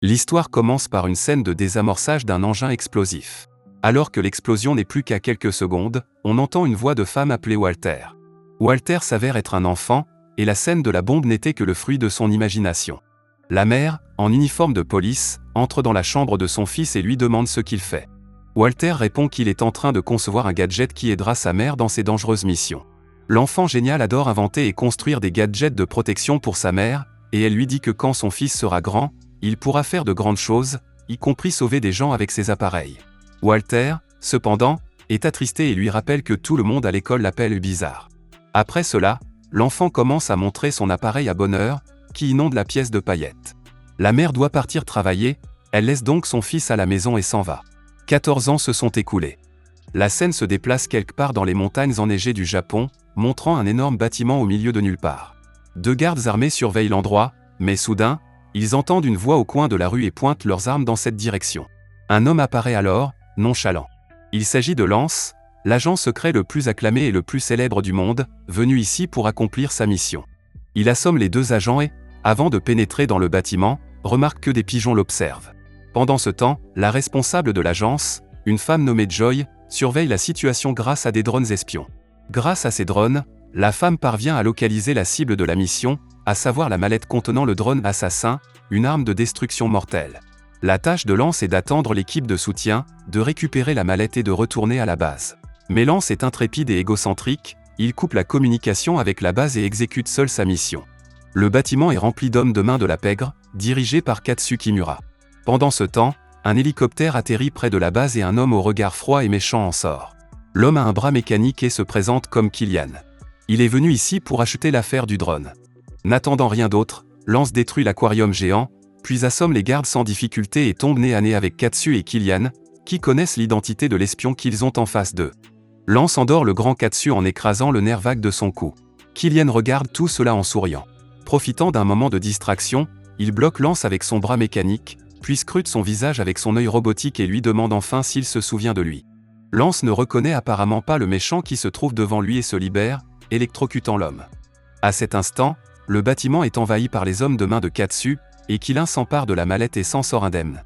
L'histoire commence par une scène de désamorçage d'un engin explosif. Alors que l'explosion n'est plus qu'à quelques secondes, on entend une voix de femme appeler Walter. Walter s'avère être un enfant, et la scène de la bombe n'était que le fruit de son imagination. La mère, en uniforme de police, entre dans la chambre de son fils et lui demande ce qu'il fait. Walter répond qu'il est en train de concevoir un gadget qui aidera sa mère dans ses dangereuses missions. L'enfant génial adore inventer et construire des gadgets de protection pour sa mère, et elle lui dit que quand son fils sera grand, il pourra faire de grandes choses, y compris sauver des gens avec ses appareils. Walter, cependant, est attristé et lui rappelle que tout le monde à l'école l'appelle bizarre. Après cela, l'enfant commence à montrer son appareil à bonne heure, qui inonde la pièce de paillettes. La mère doit partir travailler, elle laisse donc son fils à la maison et s'en va. 14 ans se sont écoulés. La scène se déplace quelque part dans les montagnes enneigées du Japon, montrant un énorme bâtiment au milieu de nulle part. 2 gardes armés surveillent l'endroit, mais soudain, ils entendent une voix au coin de la rue et pointent leurs armes dans cette direction. Un homme apparaît alors, nonchalant. Il s'agit de Lance, l'agent secret le plus acclamé et le plus célèbre du monde, venu ici pour accomplir sa mission. Il assomme les 2 agents et, avant de pénétrer dans le bâtiment, remarque que des pigeons l'observent. Pendant ce temps, la responsable de l'agence, une femme nommée Joy, surveille la situation grâce à des drones espions. Grâce à ces drones, la femme parvient à localiser la cible de la mission, à savoir la mallette contenant le drone assassin, une arme de destruction mortelle. La tâche de Lance est d'attendre l'équipe de soutien, de récupérer la mallette et de retourner à la base. Mais Lance est intrépide et égocentrique, il coupe la communication avec la base et exécute seul sa mission. Le bâtiment est rempli d'hommes de main de la pègre, dirigé par Katsu Kimura. Pendant ce temps, un hélicoptère atterrit près de la base et un homme au regard froid et méchant en sort. L'homme a un bras mécanique et se présente comme Killian. Il est venu ici pour acheter l'affaire du drone. N'attendant rien d'autre, Lance détruit l'aquarium géant, puis assomme les gardes sans difficulté et tombe nez à nez avec Katsu et Killian, qui connaissent l'identité de l'espion qu'ils ont en face d'eux. Lance endort le grand Katsu en écrasant le nerf vague de son cou. Killian regarde tout cela en souriant. Profitant d'un moment de distraction, il bloque Lance avec son bras mécanique, puis scrute son visage avec son œil robotique et lui demande enfin s'il se souvient de lui. Lance ne reconnaît apparemment pas le méchant qui se trouve devant lui et se libère, électrocutant l'homme. À cet instant, le bâtiment est envahi par les hommes de main de Katsu, et Killian s'empare de la mallette et s'en sort indemne.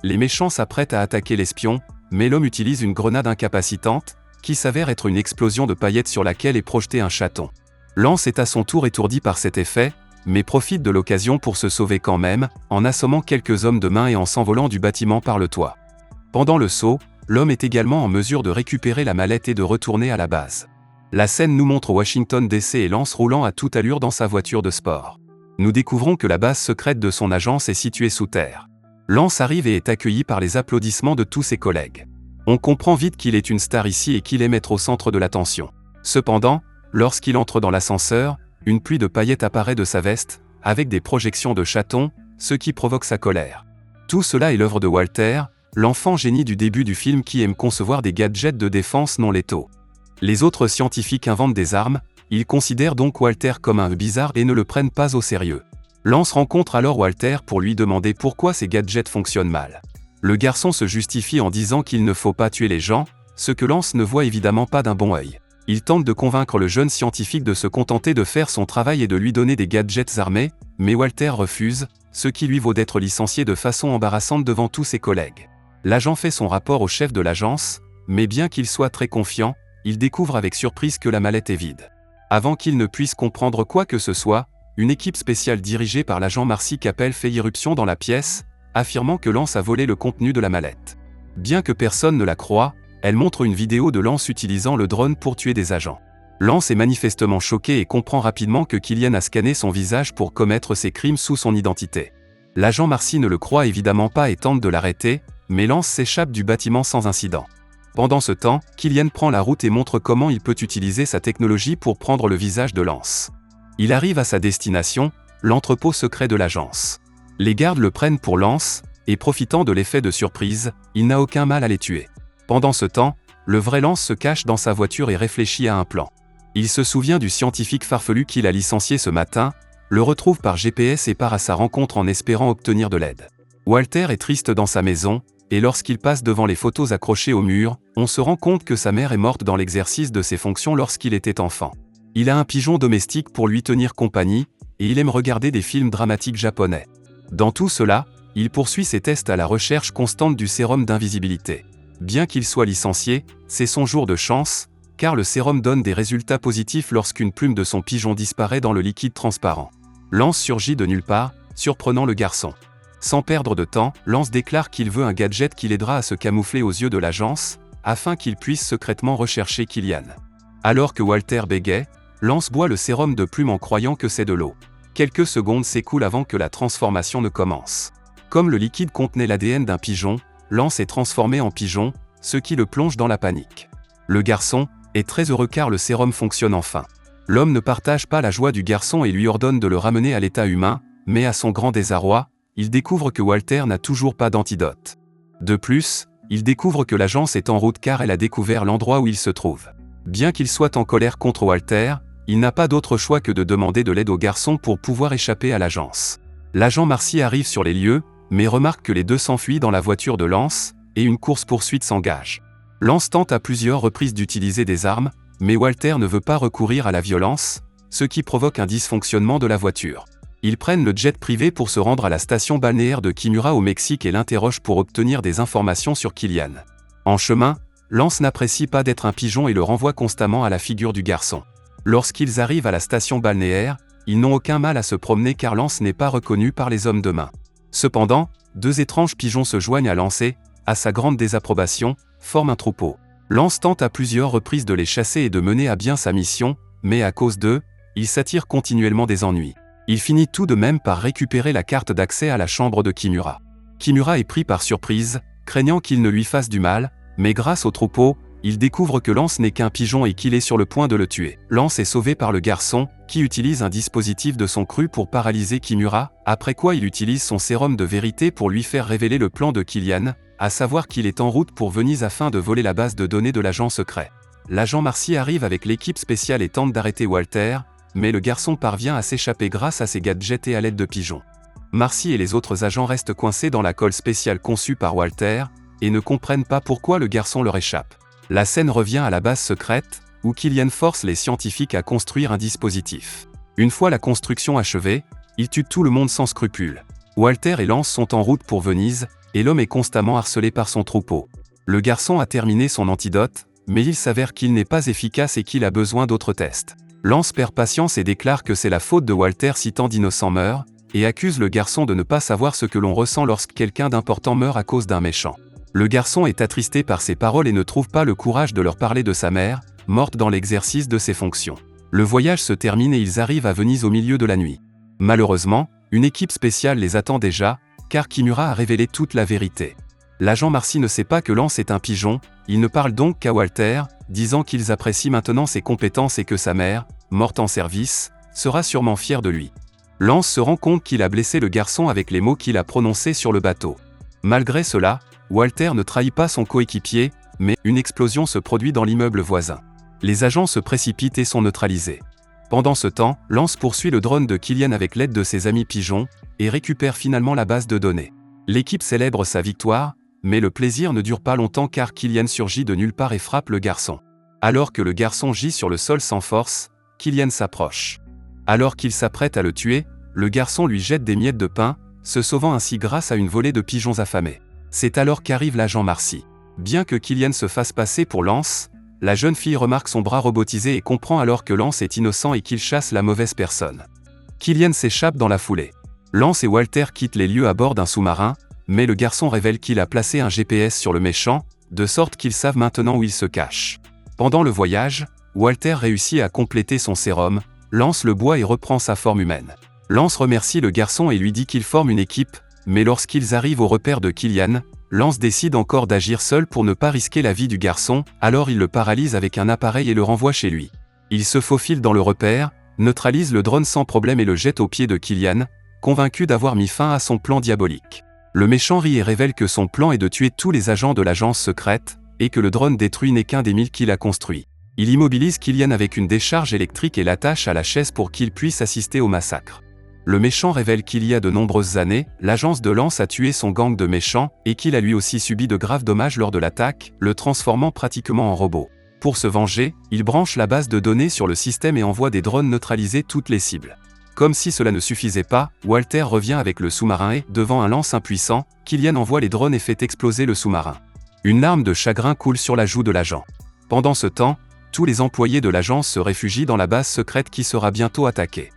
Les méchants s'apprêtent à attaquer l'espion, mais l'homme utilise une grenade incapacitante, qui s'avère être une explosion de paillettes sur laquelle est projeté un chaton. Lance est à son tour étourdi par cet effet, mais profite de l'occasion pour se sauver quand même, en assommant quelques hommes de main et en s'envolant du bâtiment par le toit. Pendant le saut, l'homme est également en mesure de récupérer la mallette et de retourner à la base. La scène nous montre Washington DC et Lance roulant à toute allure dans sa voiture de sport. Nous découvrons que la base secrète de son agence est située sous terre. Lance arrive et est accueilli par les applaudissements de tous ses collègues. On comprend vite qu'il est une star ici et qu'il aime être au centre de l'attention. Cependant, lorsqu'il entre dans l'ascenseur, une pluie de paillettes apparaît de sa veste, avec des projections de chatons, ce qui provoque sa colère. Tout cela est l'œuvre de Walter, l'enfant génie du début du film qui aime concevoir des gadgets de défense non létaux. Les autres scientifiques inventent des armes, ils considèrent donc Walter comme un bizarre et ne le prennent pas au sérieux. Lance rencontre alors Walter pour lui demander pourquoi ces gadgets fonctionnent mal. Le garçon se justifie en disant qu'il ne faut pas tuer les gens, ce que Lance ne voit évidemment pas d'un bon œil. Il tente de convaincre le jeune scientifique de se contenter de faire son travail et de lui donner des gadgets armés, mais Walter refuse, ce qui lui vaut d'être licencié de façon embarrassante devant tous ses collègues. L'agent fait son rapport au chef de l'agence, mais bien qu'il soit très confiant, il découvre avec surprise que la mallette est vide. Avant qu'il ne puisse comprendre quoi que ce soit, une équipe spéciale dirigée par l'agent Marcy Capel fait irruption dans la pièce, affirmant que Lance a volé le contenu de la mallette. Bien que personne ne la croie, elle montre une vidéo de Lance utilisant le drone pour tuer des agents. Lance est manifestement choqué et comprend rapidement que Killian a scanné son visage pour commettre ses crimes sous son identité. L'agent Marcy ne le croit évidemment pas et tente de l'arrêter, mais Lance s'échappe du bâtiment sans incident. Pendant ce temps, Killian prend la route et montre comment il peut utiliser sa technologie pour prendre le visage de Lance. Il arrive à sa destination, l'entrepôt secret de l'agence. Les gardes le prennent pour Lance, et profitant de l'effet de surprise, il n'a aucun mal à les tuer. Pendant ce temps, le vrai Lance se cache dans sa voiture et réfléchit à un plan. Il se souvient du scientifique farfelu qu'il a licencié ce matin, le retrouve par GPS et part à sa rencontre en espérant obtenir de l'aide. Walter est triste dans sa maison, et lorsqu'il passe devant les photos accrochées au mur, on se rend compte que sa mère est morte dans l'exercice de ses fonctions lorsqu'il était enfant. Il a un pigeon domestique pour lui tenir compagnie, et il aime regarder des films dramatiques japonais. Dans tout cela, il poursuit ses tests à la recherche constante du sérum d'invisibilité. Bien qu'il soit licencié, c'est son jour de chance, car le sérum donne des résultats positifs lorsqu'une plume de son pigeon disparaît dans le liquide transparent. Lance surgit de nulle part, surprenant le garçon. Sans perdre de temps, Lance déclare qu'il veut un gadget qui l'aidera à se camoufler aux yeux de l'agence, afin qu'il puisse secrètement rechercher Killian. Alors que Walter bégaie, Lance boit le sérum de plume en croyant que c'est de l'eau. Quelques secondes s'écoulent avant que la transformation ne commence. Comme le liquide contenait l'ADN d'un pigeon, Lance est transformé en pigeon, ce qui le plonge dans la panique. Le garçon est très heureux car le sérum fonctionne enfin. L'homme ne partage pas la joie du garçon et lui ordonne de le ramener à l'état humain, mais à son grand désarroi, il découvre que Walter n'a toujours pas d'antidote. De plus, il découvre que l'agence est en route car elle a découvert l'endroit où il se trouve. Bien qu'il soit en colère contre Walter, il n'a pas d'autre choix que de demander de l'aide au garçon pour pouvoir échapper à l'agence. L'agent Marcy arrive sur les lieux, mais remarque que les deux s'enfuient dans la voiture de Lance, et une course-poursuite s'engage. Lance tente à plusieurs reprises d'utiliser des armes, mais Walter ne veut pas recourir à la violence, ce qui provoque un dysfonctionnement de la voiture. Ils prennent le jet privé pour se rendre à la station balnéaire de Kimura au Mexique et l'interrogent pour obtenir des informations sur Killian. En chemin, Lance n'apprécie pas d'être un pigeon et le renvoie constamment à la figure du garçon. Lorsqu'ils arrivent à la station balnéaire, ils n'ont aucun mal à se promener car Lance n'est pas reconnu par les hommes de main. Cependant, deux étranges pigeons se joignent à Lance et, à sa grande désapprobation, forment un troupeau. Lance tente à plusieurs reprises de les chasser et de mener à bien sa mission, mais à cause d'eux, il s'attire continuellement des ennuis. Il finit tout de même par récupérer la carte d'accès à la chambre de Kimura. Kimura est pris par surprise, craignant qu'il ne lui fasse du mal, mais grâce au troupeau, il découvre que Lance n'est qu'un pigeon et qu'il est sur le point de le tuer. Lance est sauvé par le garçon, qui utilise un dispositif de son cru pour paralyser Kimura, après quoi il utilise son sérum de vérité pour lui faire révéler le plan de Killian, à savoir qu'il est en route pour Venise afin de voler la base de données de l'agent secret. L'agent Marcy arrive avec l'équipe spéciale et tente d'arrêter Walter, mais le garçon parvient à s'échapper grâce à ses gadgets et à l'aide de pigeons. Marcy et les autres agents restent coincés dans la colle spéciale conçue par Walter, et ne comprennent pas pourquoi le garçon leur échappe. La scène revient à la base secrète, où Killian force les scientifiques à construire un dispositif. Une fois la construction achevée, il tue tout le monde sans scrupule. Walter et Lance sont en route pour Venise, et l'homme est constamment harcelé par son troupeau. Le garçon a terminé son antidote, mais il s'avère qu'il n'est pas efficace et qu'il a besoin d'autres tests. Lance perd patience et déclare que c'est la faute de Walter si tant d'innocents meurent, et accuse le garçon de ne pas savoir ce que l'on ressent lorsque quelqu'un d'important meurt à cause d'un méchant. Le garçon est attristé par ces paroles et ne trouve pas le courage de leur parler de sa mère, morte dans l'exercice de ses fonctions. Le voyage se termine et ils arrivent à Venise au milieu de la nuit. Malheureusement, une équipe spéciale les attend déjà, car Kimura a révélé toute la vérité. L'agent Marcy ne sait pas que Lance est un pigeon, il ne parle donc qu'à Walter, disant qu'ils apprécient maintenant ses compétences et que sa mère, morte en service, sera sûrement fière de lui. Lance se rend compte qu'il a blessé le garçon avec les mots qu'il a prononcés sur le bateau. Malgré cela, Walter ne trahit pas son coéquipier, mais une explosion se produit dans l'immeuble voisin. Les agents se précipitent et sont neutralisés. Pendant ce temps, Lance poursuit le drone de Killian avec l'aide de ses amis pigeons, et récupère finalement la base de données. L'équipe célèbre sa victoire, mais le plaisir ne dure pas longtemps car Killian surgit de nulle part et frappe le garçon. Alors que le garçon gît sur le sol sans force, Killian s'approche. Alors qu'il s'apprête à le tuer, le garçon lui jette des miettes de pain, se sauvant ainsi grâce à une volée de pigeons affamés. C'est alors qu'arrive l'agent Marcy. Bien que Killian se fasse passer pour Lance, la jeune fille remarque son bras robotisé et comprend alors que Lance est innocent et qu'il chasse la mauvaise personne. Killian s'échappe dans la foulée. Lance et Walter quittent les lieux à bord d'un sous-marin, mais le garçon révèle qu'il a placé un GPS sur le méchant, de sorte qu'ils savent maintenant où il se cache. Pendant le voyage, Walter réussit à compléter son sérum, Lance le boit et reprend sa forme humaine. Lance remercie le garçon et lui dit qu'ils forment une équipe, mais lorsqu'ils arrivent au repère de Killian, Lance décide encore d'agir seul pour ne pas risquer la vie du garçon, alors il le paralyse avec un appareil et le renvoie chez lui. Il se faufile dans le repère, neutralise le drone sans problème et le jette aux pieds de Killian, convaincu d'avoir mis fin à son plan diabolique. Le méchant rit et révèle que son plan est de tuer tous les agents de l'agence secrète, et que le drone détruit n'est qu'un des 1000 qu'il a construit. Il immobilise Killian avec une décharge électrique et l'attache à la chaise pour qu'il puisse assister au massacre. Le méchant révèle qu'il y a de nombreuses années, l'agence de Lance a tué son gang de méchants, et qu'il a lui aussi subi de graves dommages lors de l'attaque, le transformant pratiquement en robot. Pour se venger, il branche la base de données sur le système et envoie des drones neutraliser toutes les cibles. Comme si cela ne suffisait pas, Walter revient avec le sous-marin et, devant un lance impuissant, Killian envoie les drones et fait exploser le sous-marin. Une larme de chagrin coule sur la joue de l'agent. Pendant ce temps, tous les employés de l'agence se réfugient dans la base secrète qui sera bientôt attaquée.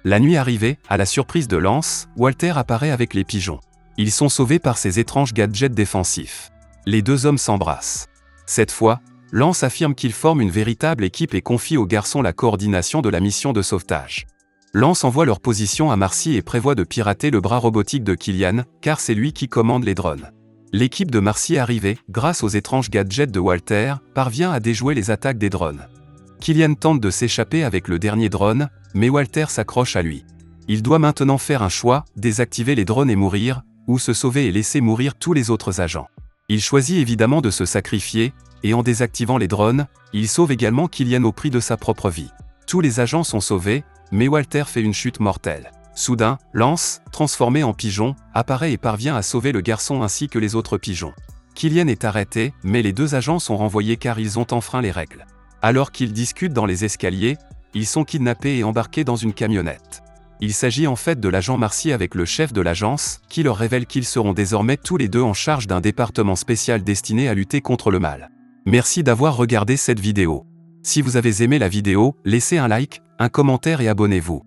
La nuit arrivée, à la surprise de Lance, Walter apparaît avec les pigeons. Ils sont sauvés par ces étranges gadgets défensifs. Les deux hommes s'embrassent. Cette fois, Lance affirme qu'ils forment une véritable équipe et confie aux garçons la coordination de la mission de sauvetage. Lance envoie leur position à Marcy et prévoit de pirater le bras robotique de Killian, car c'est lui qui commande les drones. L'équipe de Marcy arrivée, grâce aux étranges gadgets de Walter, parvient à déjouer les attaques des drones. Killian tente de s'échapper avec le dernier drone, mais Walter s'accroche à lui. Il doit maintenant faire un choix, désactiver les drones et mourir, ou se sauver et laisser mourir tous les autres agents. Il choisit évidemment de se sacrifier, et en désactivant les drones, il sauve également Killian au prix de sa propre vie. Tous les agents sont sauvés, mais Walter fait une chute mortelle. Soudain, Lance, transformé en pigeon, apparaît et parvient à sauver le garçon ainsi que les autres pigeons. Killian est arrêté, mais les deux agents sont renvoyés car ils ont enfreint les règles. Alors qu'ils discutent dans les escaliers, ils sont kidnappés et embarqués dans une camionnette. Il s'agit en fait de l'agent Marcy avec le chef de l'agence, qui leur révèle qu'ils seront désormais tous les deux en charge d'un département spécial destiné à lutter contre le mal. Merci d'avoir regardé cette vidéo. Si vous avez aimé la vidéo, laissez un like, un commentaire et abonnez-vous.